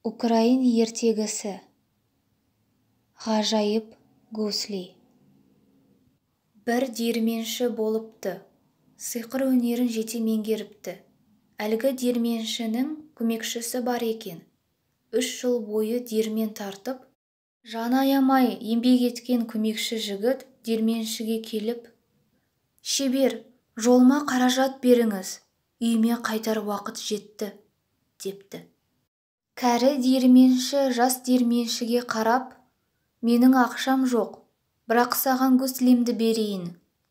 Украин ертегісі. Ғажайып Гусли. Бір диірменші болыпты. Сиқыр өнерін жете меңгеріпті. Әлгі диірменшінің көмекшісі бар екен. 3 жыл бойы диірмен тартып, жан аямай еңбек еткен көмекші жігіт диірменшіге келіп, «Шебер, жолыма қаражат беріңіз, үйіме қайтар уақыт жетті», депті. Кәрі диірменші жас диірменшіге қарап, «Менің ақшам жоқ, бірақ саған гуслимді берейін.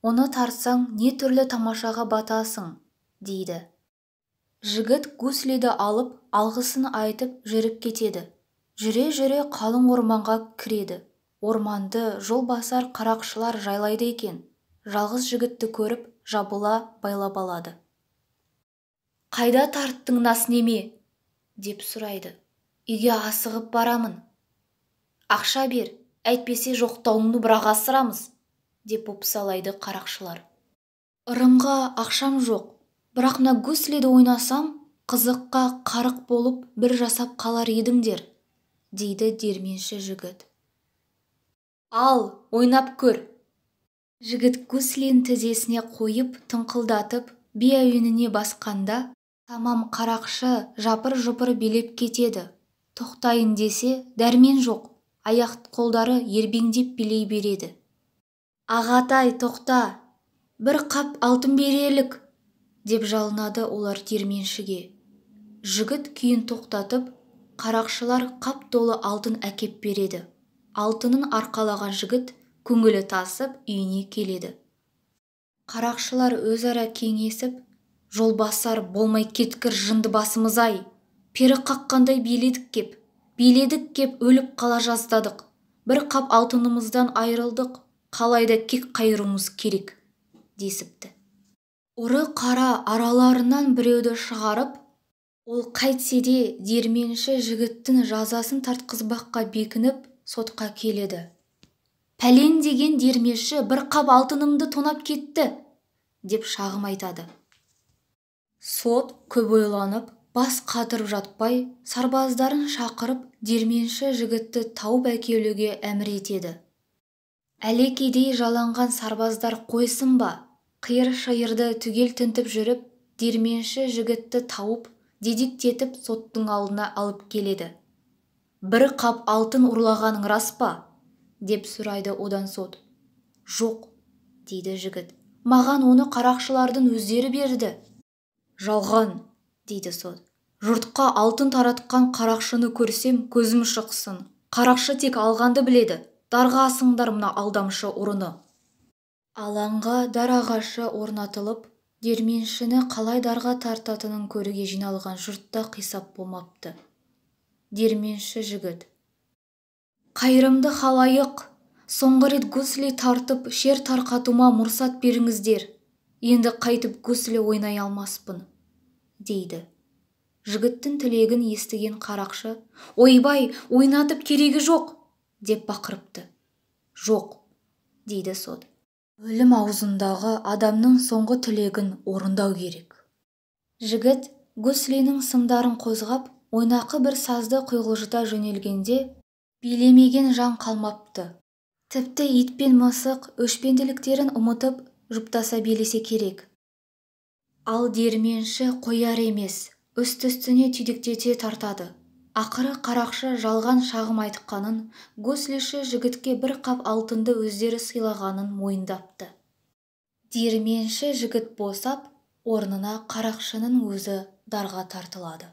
Оны тартсаң, не түрлі тамашаға батасың», дейді. Жігіт гуслиді алып, алғысын айтып жүріп кетеді. Жүре-жүре қалың орманға кіреді. Орманды жол басар қарақшылар жайлайды екен. Жалғыз жігітті көріп, жабыла байлап алады. «Қайда тарттың, нас неме?» деп сұрайды. «Үйге асығып барамын». «Ақша бер, әйтпесе жоқтауыңды бірақ асырамыз», деп бопсалайды қарақшылар. «Ырымға ақшам жоқ, бірақ мына гуслиді ойнасам, қызыққа қарық болып бір жасап қалар едіңдер», дейді диірменші жігіт. «Ал, ойнап көр». Жігіт гуслин тізесіне қойып, тыңқылдатып, би әуеніне басқанда, тамам қарақшы жапыр-жұпыр билеп кетеді. Тоқтайын десе, дәрмен жоқ, аяқ-қолдары ербеңдеп билей береді. «Ағатай, тоқта, бір қап алтын берелік», деп жалынады олар диірменшіге. Жігіт күйін тоқтатып, қарақшылар қап толы алтын әкеп береді. Алтынын арқалаған жігіт көңілі тасып үйіне келеді. Қарақшылар өзара кеңесіп, «Жолбасар болмай кеткір жынды басымыз-ай, пері қаққандай биледік кеп өліп қала жаздадық. Бір қап алтынымыздан айырылдық, қалайда кек қайыруымыз керек», десіпті. Ұры қара араларынан біреуді шығарып, ол қайтсе де диірменші жігіттің жазасын тартқызбаққа бекініп, сотқа келеді. «Пәлен деген диірменші бір қап алтынымды тонап кетті», деп шағым айтады. Сот көп ойланып, бас қатырып жатпай, сарбаздарын шақырып, диірменші жігітті тауып әкелуге әмір етеді. Әлекедей жаланған сарбаздар қойсын ба, қиыр-шиырды түгел тінтіп жүріп, диірменші жігітті тауып, дедектетіп соттың алдына алып келеді. «Бір қап алтын ұрлағаның рас па?» деп сұрайды одан сот. «Жоқ», дейді жігіт. «Маған оны қарақшылардың өздері берді». «Жалған», дейді сот. «Жұртқа алтын таратқан қарақшыны көрсем, көзім шықсын. Қарақшы тек алғанды біледі. Дарға асыңдар мына алдамшы ұрыны». Алаңға дар ағашы орнатылып, диірменшіні қалай дарға тартатынын көруге жиналған жұртта қисап болмапты. Диірменші жігіт: «Қайырымды халайық, соңғы рет гусли тартып, шер тарқатума мұрсат беріңіздер. Енді қайтып гусли ойнай алмаспын», дейді. Жігіттің тілегін естіген қарақшы: «Ойбай, ойнатып керегі жоқ», деп бақырыпты. «Жоқ», дейді сот. «Өлім аузындағы адамның соңғы тілегін орындау керек». Жігіт гуслинің сымдарын қозғап, ойнақы бір сазды құйғылжыта жөнелгенде, билемеген жан қалмапты. Тіпті ит пен мысық өшпенділіктерін ұмытып, жұптаса билесе керек. Ал диірменші қояр емес, үсті-үстіне түйдектете тартады. Ақыры қарақшы жалған шағым айтқанын, гуслиші жігітке бір қап алтынды өздері сыйлағанын мойындапты. Диірменші жігіт босап, орнына қарақшының өзі дарға тартылады.